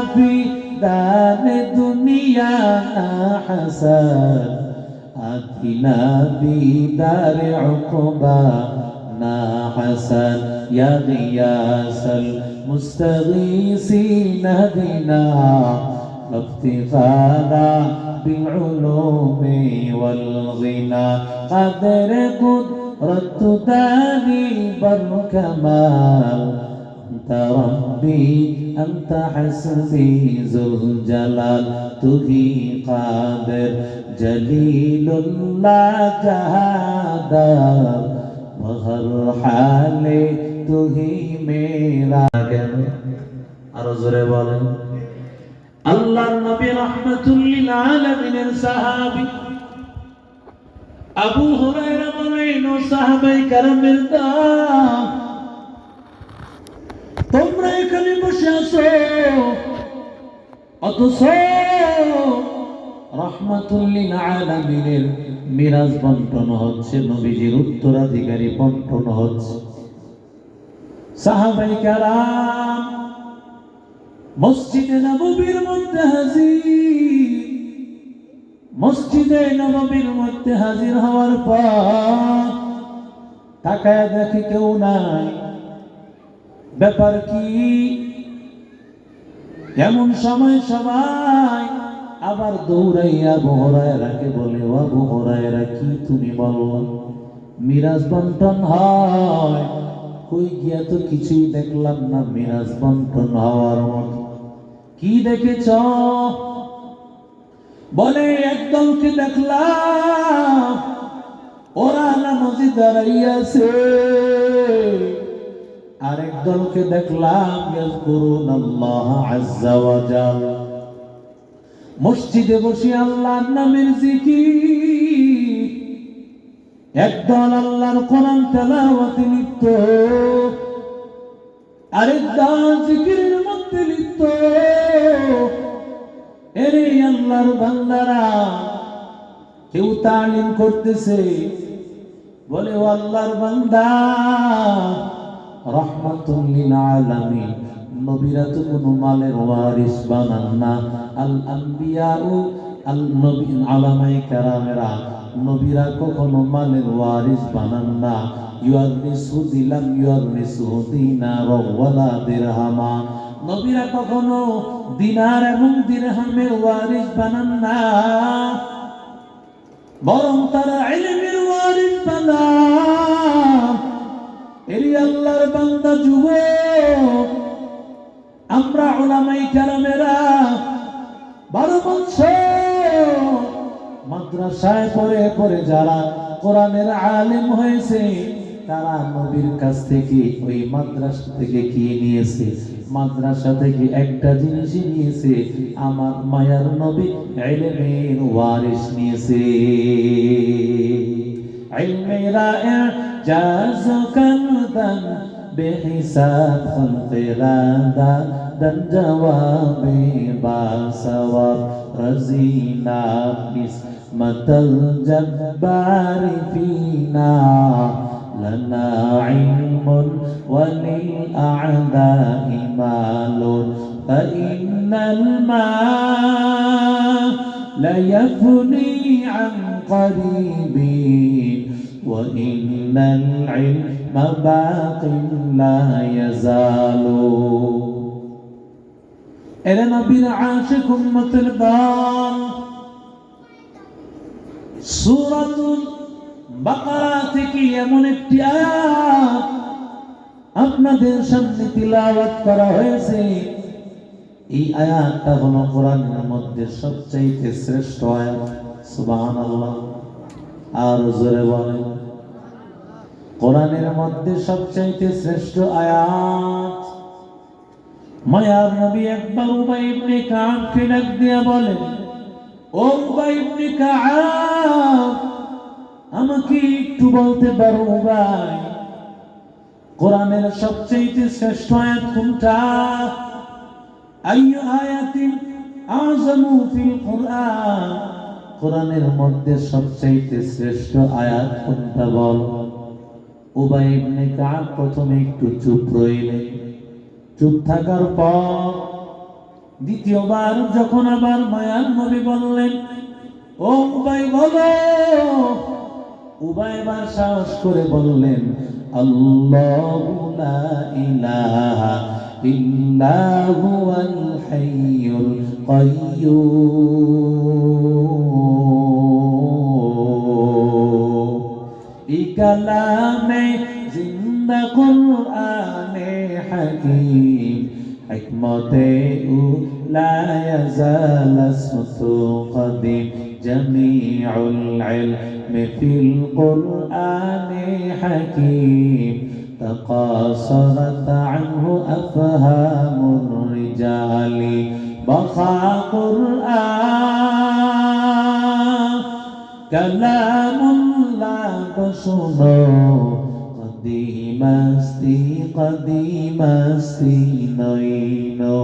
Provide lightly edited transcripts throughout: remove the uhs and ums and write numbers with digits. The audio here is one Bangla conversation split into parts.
في دار دنيانا حسن آتنا في دار عقبانا حسن يا غياث المستغيثين اهدنا افتخارا بالعلوم والغنى قدر قدرة داني بالكمال أنت ربي أنت حسبي ذو الجلال تهي قادر جليل لا جهادر وهر حالي تهي মেরা কেন আরো জোরে বলেন আল্লাহর নবী রাহমাতুল লিল আলামিনের সাহাবী আবু হুরায়রা বলেন ও সাহাবায়ে কেরামের দল তোমরা এখানে বসে আছো অথচ রাহমাতুল লিল আলামিনের মিরাজ বন্টন হচ্ছে নবীজির উত্তরাধিকারী বন্টন হচ্ছে সাহাবায়ে কেরাম মসজিদে নববীর মধ্যে হাজির মসজিদে নববীর মধ্যে হাজির হওয়ার পর তাকায় দেখে কেউ নাই ব্যাপার কি এমন সময় সবাই আবার দৌড়াইয়া আবু হুরায়রাকে বলে ও আবু হুরায়রা কি তুমি বলো মিরাজ বন্টন হয় কই গিয়া তো কিছুই দেখলাম না মিরাজ বন্টন হওয়ার মতো কি দেখেছ বলে একদলকে দেখলাম ওরা নামাজে দাঁড়াইয়াছে আরেক দলকে দেখলাম ইয়াযকুরুনাল্লাহ আযজা ওয়া জাল মসজিদে বসে আল্লাহর নামের জিকির একদল আল্লাহর কোরআন তেলাওয়াতে লিপ্ত আরেক দল জিকিরের মধ্যে লিপ্ত এরে আল্লাহর বান্দারা কেউ তালিম করতেছে বলে ও আল্লাহর বান্দা রাহমাতুল লিল আলামিন নবীরা তো কোনো মালের ওয়ারিস বানান না আল আম্বিয়া আল নবী আলামায়ে কেরামেরা নবীরা কখনো মালের ওয়ারিস বানান না ইউরিসু দিলাম ইউরিসু দিনার ওয়ালা দিরহামা নবীরা কখনো দিনার এবং দিরহামের ওয়ারিস বানান না বরং তারা ইলমের ওয়ারিস বানান এরি আল্লাহর বান্দা যুবক আমরা উলামায়ে কেরামেরা 12 বছর মাদ্রাসায় পড়ে পড়ে যারা কোরআনের আলেম হয়েছে তারা নবীর কাছ থেকে ওই মাদ্রাসা থেকে কি নিয়েছে মাদ্রাসা থেকে একটা জিনিসই নিয়েছে আমার মায়ার নবী ইলমের ওয়ারিস নিয়েছে ইলমের Ijaz কানদান বেহিসাব খলকিরাদা dan jawabi basawab razina nismatal jabbari fina lana ilmun walil a'da'i malun fa innal ma la yafni an qaribin wa innal ilma baqin la yazalu এরা নবীর আশিক উম্মতের দল সূরাতুল বাকারা থেকে এমন একটি আয়াত আপনাদের সামনে তিলাওয়াত করা হয়েছে এই আয়াতটা হলো কোরআনের মধ্যে সবচেয়ে শ্রেষ্ঠ আয়াত সুবহানাল্লাহ আর জোরে বলেন কোরআনের মধ্যে সবচেয়ে শ্রেষ্ঠ আয়াত মায়ার নবী একবার উবাই ইবনে কাবকে ডাক দিয়া বলেন ও উবাই ইবনে কাব আমাকে একটু বলতে পারো উবাই কোরআনের সবচেয়ে শ্রেষ্ঠ আয়াত কোনটা আইয়ু আয়াতিন আযমু ফিল কুরআন কোরআনের মধ্যে সবচেয়ে শ্রেষ্ঠ আয়াত কোনটা বল উবাই ইবনে কাব প্রথমে একটু চুপ রইলেন চুপ থাকার পর দ্বিতীয়বার যখন আবার মায়ার নবী বললেন, ও উবাই বলো, উবাই এবার সাহস করে বললেন, আল্লাহু লা ইলাহা ইল্লা হুয়াল হাইয়ুল কাইয়্যুম। এই কালামে জিন্দা কুরআনে হাকীম, হিকমতে উ লা ইয়াজাল আসমু কদিম, জামিউল ইলমি ফিল কুরআনে হাকীম, তাকাসারাত আনহু আফহামুর রিজালি, বাখা কুরআন কালামুল্লাহ শুনো, কদিমাস্তি নইনো।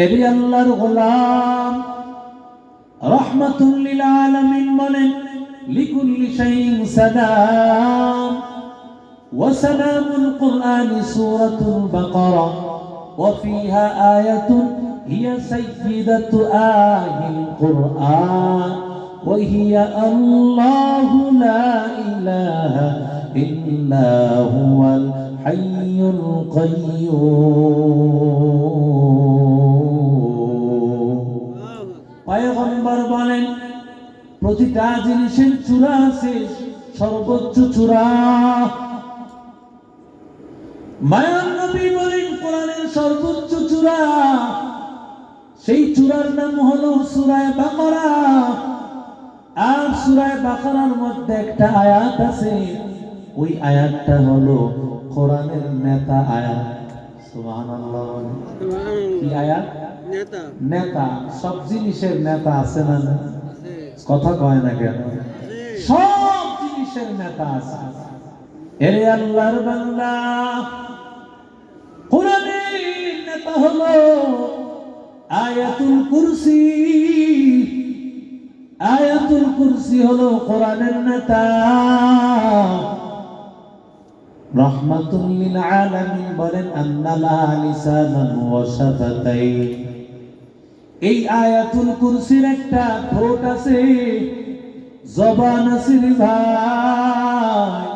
এরি আল্লাহর গোলাম রাহমাতুল লিল আলামিন বলেন, লিকুল্লি শাইইন সালাম ওয়া সালামুল কুরআনি সূরাতুল বাকারা ওয়া ফিহা আয়াতুন হিয়া সাইয়্যিদাতু আয়াতিল কুরআন ওয়া হিয়া আল্লাহু লা ইলাহা ইল্লা হুয়াল হাইয়ুল কাইয়্যুম। পয়গম্বর বলেন, প্রতিটা জিনিসের চূড়া আছে, সর্বোচ্চ চূড়া। মায়ার নবী বলেন, কোরআনের সর্বোচ্চ চূড়া, সেই চূড়ার নাম হলো সূরা বাকারা। আর সূরা বাকারার মধ্যে একটা আয়াত আছে, ওই আয়াতটা হলো কোরআনের নেতা আয়াত। সুবহানাল্লাহ। কি আয়াত? নেতা। নেতা, সব জিনিসের নেতা আছে না? কথা কয় না কেন? সব জিনিসের নেতা আছে। এরে আল্লাহর বান্দা, কোরআনের নেতা হলো আয়াতুল কুরসি। আয়াতুল কুরসি হলো কোরআনের নেতা। রাহমাতুল লিল আলামিন বলেন, আন্নালা লিসানান ওয়া শাফাতাইন। এই আয়াতুল কুরসির একটা ঠোঁট আছে, জবান আছে রে ভাই।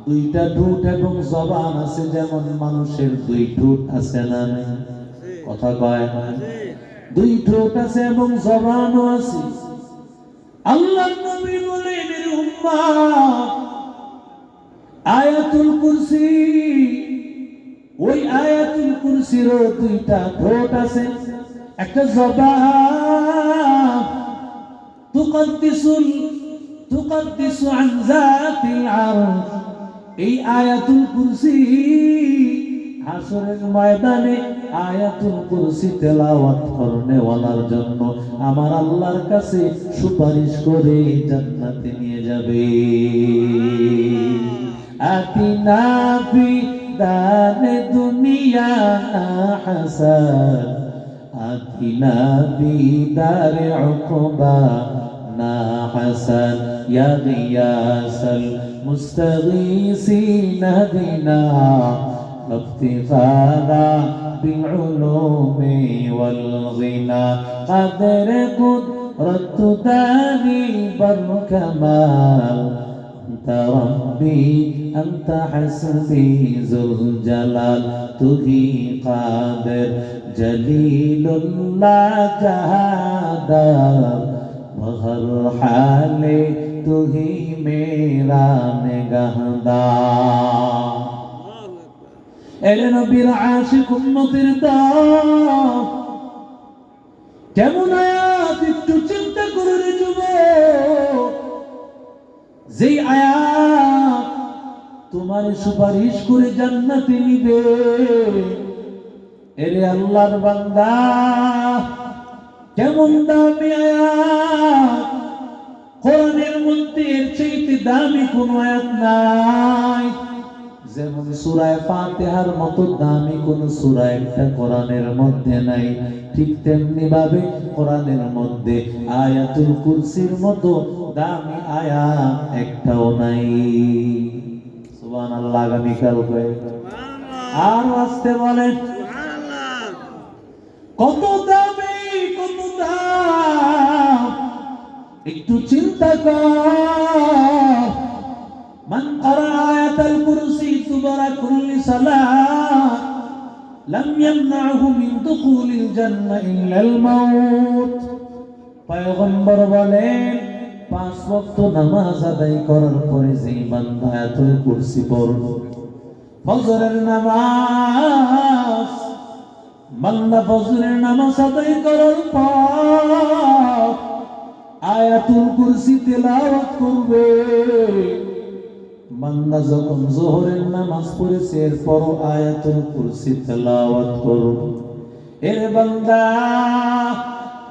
দুইটা ঠোঁট এবং জবান আছে, যেমন মানুষের দুই ঠোঁট আছে না? কথা কয় না? দুই ঠোঁট আছে এবং জবানও আছে। আল্লাহর নবী বলেন, এর উম্মত, আয়াতুল কুরসি, ওই আয়াতুল কুরসির দুইটা ঠোঁট আছে, একটা জবান, তুকাদ্দিসু আন যাতিল আরশ। এই আয়াতুল কুরসি হাসরের ময়দানে আয়াতুল কুরসি তেলাওয়াত করনেওয়ালার জন্য আমার আল্লাহর কাছে সুপারিশ করে জান্নাতে নিয়ে যাবে। আতিনা ফি দানে দুনিয়া হাসান, আতিনা ফি দারে উকবা না হাসান, ইয়া গিয়াসাল মুস্তাগীসিন হাদিনা افتخارا بالعلوم والغنى، قدر قدرت داني بالكمال، أنت ربي أنت حسبي ذو الجلال، تهي قادر جليل لا جهادر، وهر حال تهي میرا نگہدار। এরে নবীর আশিক উম্মতের দল, কেমন আয়াত একটু চিন্তা করে রে যুবক। যেই আয়াত তোমার সুপারিশ করে জান্নাতে নিবে। এরে আল্লাহর বান্দা, কেমন দামি আয়াত। কোরআনের মধ্যে এর চাইতে দামি কোনো আয়াত নাই। যেমন সূরা ফাতিহার মতো দামি কোন সূরা একটা কোরআনের মধ্যে নাই, ঠিক তেমনি ভাবে কোরআনের মধ্যে আয়াতুল কুরসির মতো দামি আয়াত একটাও নাই। সুবহানাল্লাহ। আগামীকাল আর আসতে বলেন, কত দামি, কত দাম, একটু চিন্তা কর। মান ক্বারা আয়াতাল কুরসি তুবরা কুল্লি সালাত লাম ইয়ামনাহু মিন দুখুলিল জান্নাহ ইল্লাল মাউত। পয়গম্বর বলেন, 5 ওয়াক্ত নামাজ আদায় করার পরে যে বান্দা আয়াতুল কুরসি পড়লো, ফজরের নামাজ, বান্দা ফজরের নামাজ আদায় করার পর আয়াতুল কুরসি তেলাওয়াত করবে। বান্দা যখন যোহরের নামাজ পড়েছে এরপর আয়াতুল কুরসি তেলাওয়াত করবে। এর বান্দা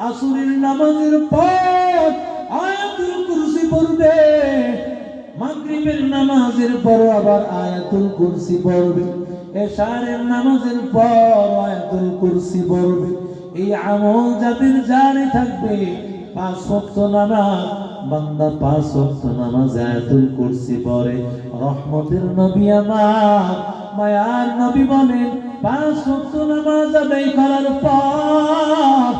আসরের নামাজের পর আয়াতুল কুরসি পড়বে, মাগরিবের নামাজের পর আবার আয়াতুল কুরসি পড়বে, এশারের নামাজের পর আয়াতুল কুরসি পড়বে। এই আমল যাদের জারি থাকবে, 5 ওয়াক্ত নামাজ, বান্দা 5 ওয়াক্ত নামাজ আয়াতুল কুরসি পড়ে, রহমতের নবী আমার মায়ার নবী বলেন, 5 ওয়াক্ত নামাজ আদায় করার পর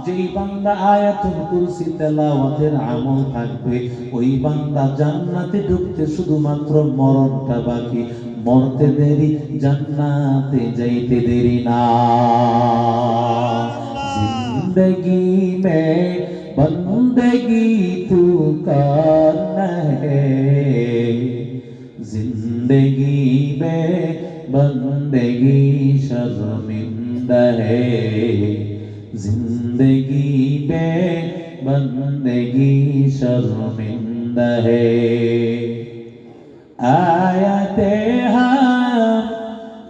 যেই বান্দা আয়াতুল কুরসি তেলাওয়াতের আমল থাকবে, ওই বান্দা জান্নাতে ঢুকতে শুধুমাত্র মরণটা বাকি, মরতে দেরি, জান্নাতে যাইতে দেরি না। जिंदगी में बंदगी तू करना है, जिंदगी में बंदगी शर्मिंदा है, जिंदगी में बंदगी शर्मिंदा है। आयते हम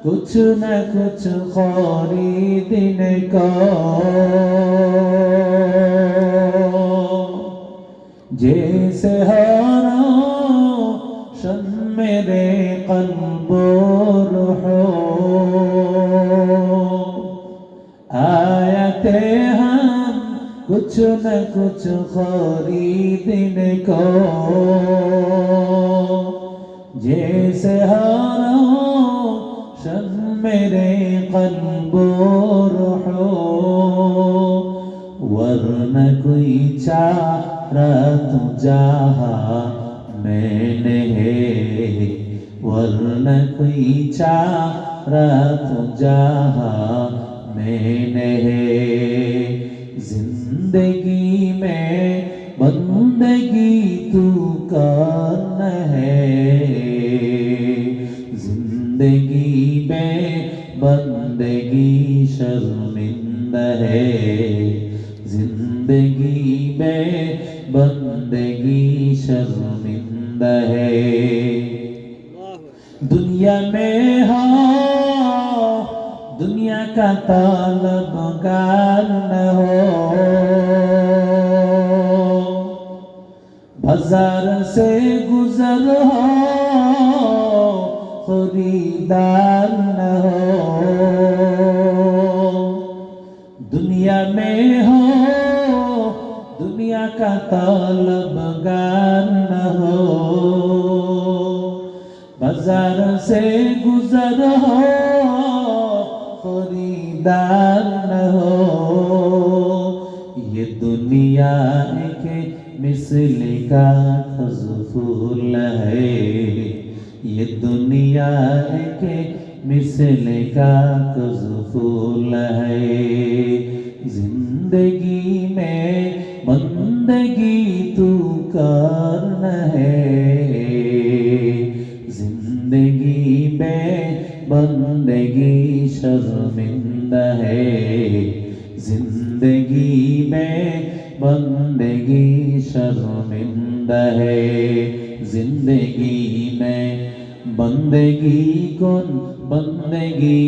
कुछ न कुछ खरीदने को, जैसे हो रोशन मेरे क़ल्बो रूहो। आयते हम कुछ न कुछ खरीदने को, जैसे हो रोशन मेरे क़ल्बो रूहो। वरना कोई चारा तो जहाँ मैंने है, वरना कोई चारा तो जहाँ मैंने है। जिंदगी में बंदगी तू करना है, जिंदगी में बंदगी शर्मिंदा है, जिंदगी में बंदगी शर्मिंदा है। दुनिया में हो दुनिया का तलबगार न हो, बाजार से गुजर हो खरीदार न हो। दुनिया में हो दुनिया का तलबगार न हो, बाजार से गुजर हो खरीदार न हो। ये दुनिया के मिसल का फजूल है, ये दुनिया के मिसल का फजूल है। जिंदगी में बंदगी तू करना है, जिंदगी में बंदगी शर्मिंदा है, जिंदगी में बंदगी शर्मिंदा है। जिंदगी में बंदगी कौन बंदगी,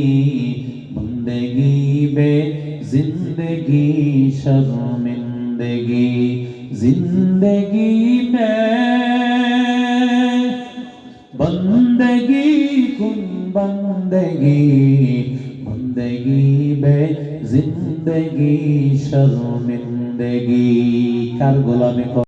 बंदगी में जिंदगी शर्मिंदगी। जिंदगी में बंदगी कुन बंदगी, बंदगी में जिंदगी शर्मिंदगी। कार गोलामी